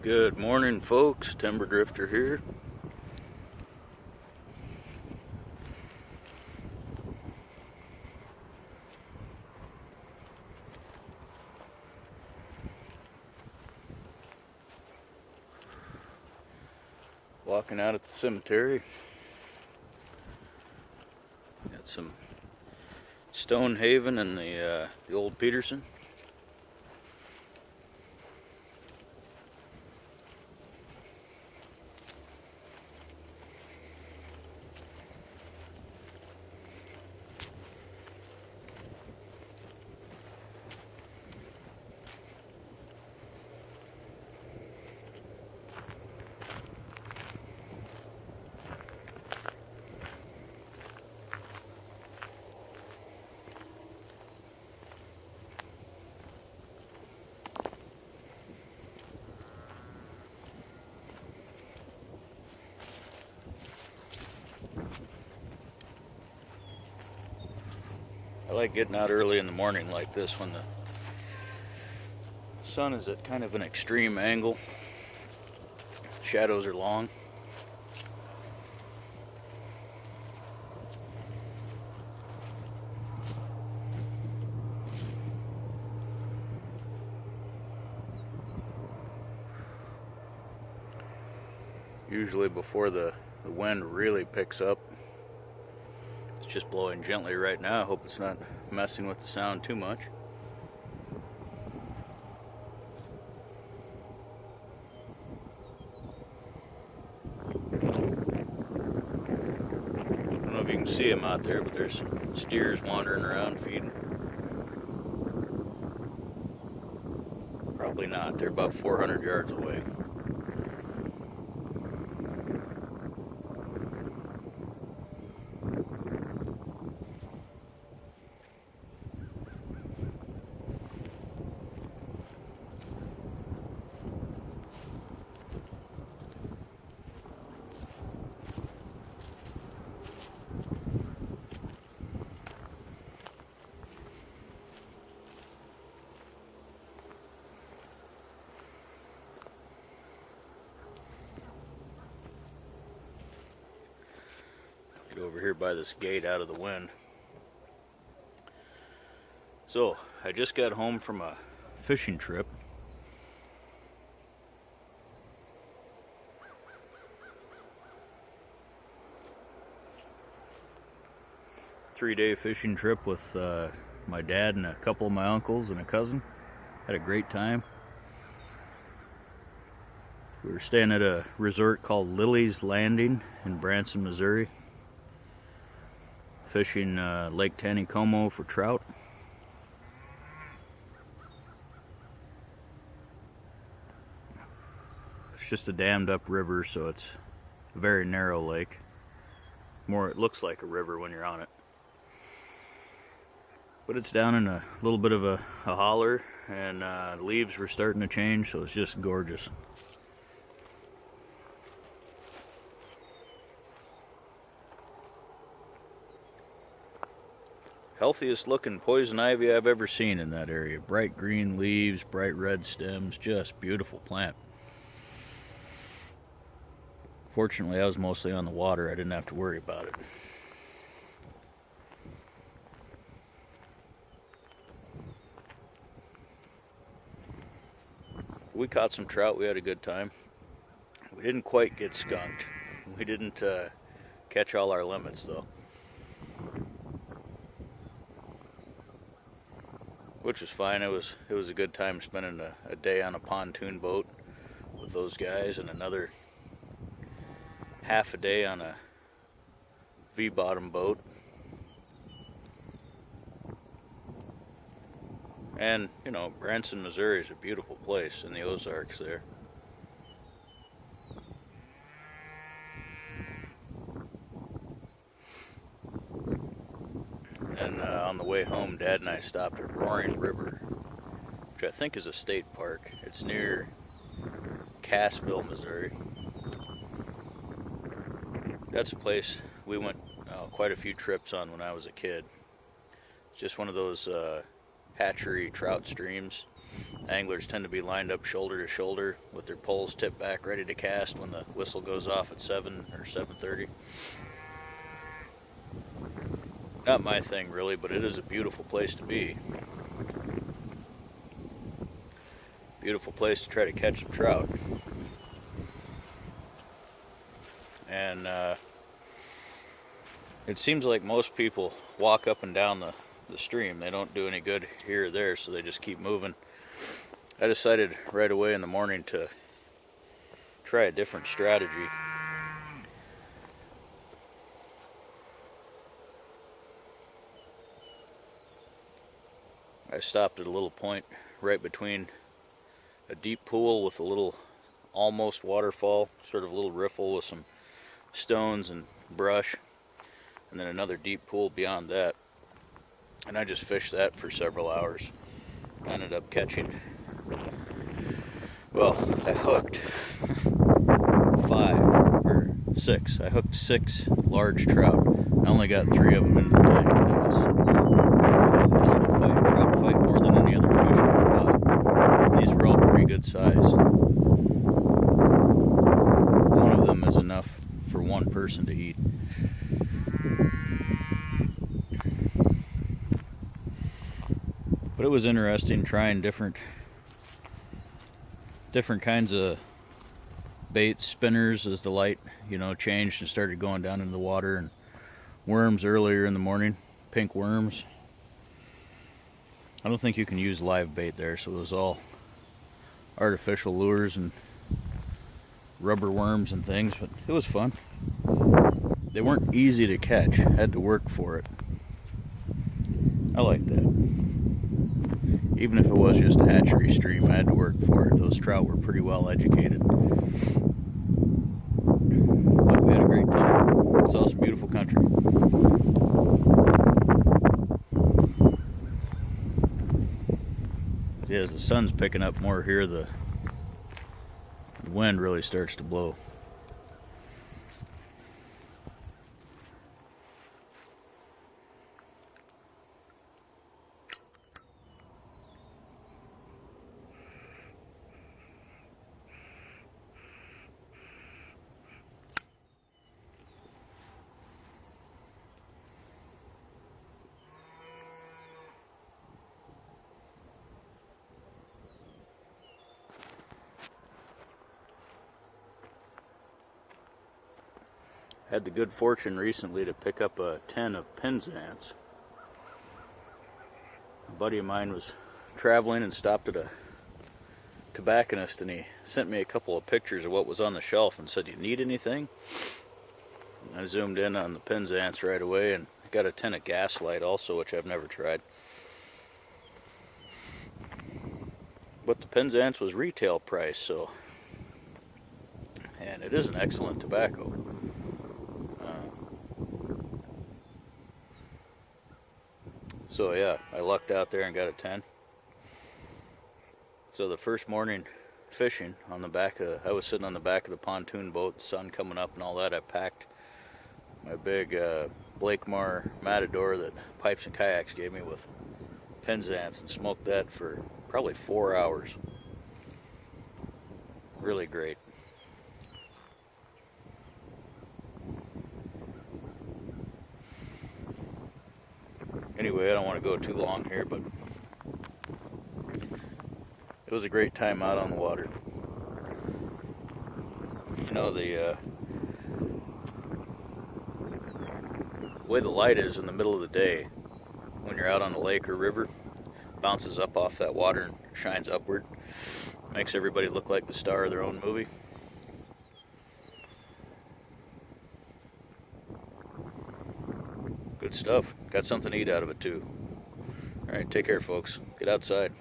Good morning, folks. Timber Drifter here. Walking out at the cemetery. Got some Stonehaven and the old Peterson. I like getting out early in the morning like this when the sun is at kind of an extreme angle. Shadows are long. Usually before the wind really picks up. It's just blowing gently right now. I hope it's not messing with the sound too much. I don't know if you can see them out there, but there's some steers wandering around feeding. Probably not. They're about 400 yards away. Get over here by this gate out of the wind. So, I just got home from a fishing trip. Three-day fishing trip with my dad and a couple of my uncles and a cousin. Had a great time. We were staying at a resort called Lily's Landing in Branson, Missouri. Fishing Lake Taneycomo for trout. It's just a dammed up river, so it's a very narrow lake. More, it looks like a river when you're on it. But it's down in a little bit of a holler, and the leaves were starting to change, so it's just gorgeous. Healthiest looking poison ivy I've ever seen in that area. Bright green leaves, bright red stems, just beautiful plant. Fortunately, I was mostly on the water. I didn't have to worry about it. We caught some trout. We had a good time. We didn't quite get skunked. We didn't catch all our limits, though. Which was fine. It was a good time spending a day on a pontoon boat with those guys, and another half a day on a V-bottom boat. And, you know, Branson, Missouri is a beautiful place in the Ozarks there. And on the way home, Dad and I stopped at Roaring River, which I think is a state park. It's near Cassville, Missouri. That's a place we went quite a few trips on when I was a kid. It's just one of those hatchery trout streams. Anglers tend to be lined up shoulder to shoulder with their poles tipped back ready to cast when the whistle goes off at 7 or 7:30. Not my thing really, but it is a beautiful place to be. Beautiful place to try to catch some trout. And it seems like most people walk up and down the stream. They don't do any good here or there, so they just keep moving. I decided right away in the morning to try a different strategy. I stopped at a little point right between a deep pool with a little almost waterfall, sort of a little riffle with some stones and brush, and then another deep pool beyond that. And I just fished that for several hours. I ended up catching, well, I hooked 5 or 6. I hooked 6 large trout. I only got 3 of them into the tank. It was a hell of a fight. Trout fight more than any other fish I've caught. And these were all pretty good size. One of them is enough for one person to eat. But it was interesting trying different kinds of baits, spinners as the light, changed and started going down into the water, and worms earlier in the morning, pink worms. I don't think you can use live bait there, so it was all artificial lures and rubber worms and things, but it was fun. They weren't easy to catch, I had to work for it. I like that. Even if it was just a hatchery stream, I had to work for it. Those trout were pretty well educated. But we had a great time. Saw some beautiful country. Yeah, as the sun's picking up more here, the wind really starts to blow. Had the good fortune recently to pick up a 10 of Penzance. A buddy of mine was traveling and stopped at a tobacconist, and he sent me a couple of pictures of what was on the shelf and said, "Do you need anything?" And I zoomed in on the Penzance right away, and I got a 10 of Gaslight also, which I've never tried. But the Penzance was retail price, so, and it is an excellent tobacco. So yeah, I lucked out there and got a 10. So the first morning fishing on the back of, I was sitting on the back of the pontoon boat, the sun coming up and all that. I packed my big Blakemar Matador that Pipes and Kayaks gave me with Penzance and smoked that for probably 4 hours. Really great. Anyway, I don't want to go too long here, but it was a great time out on the water. The way the light is in the middle of the day when you're out on the lake or river, bounces up off that water and shines upward, makes everybody look like the star of their own movie. Good stuff. Got something to eat out of it too. Alright, take care folks. Get outside.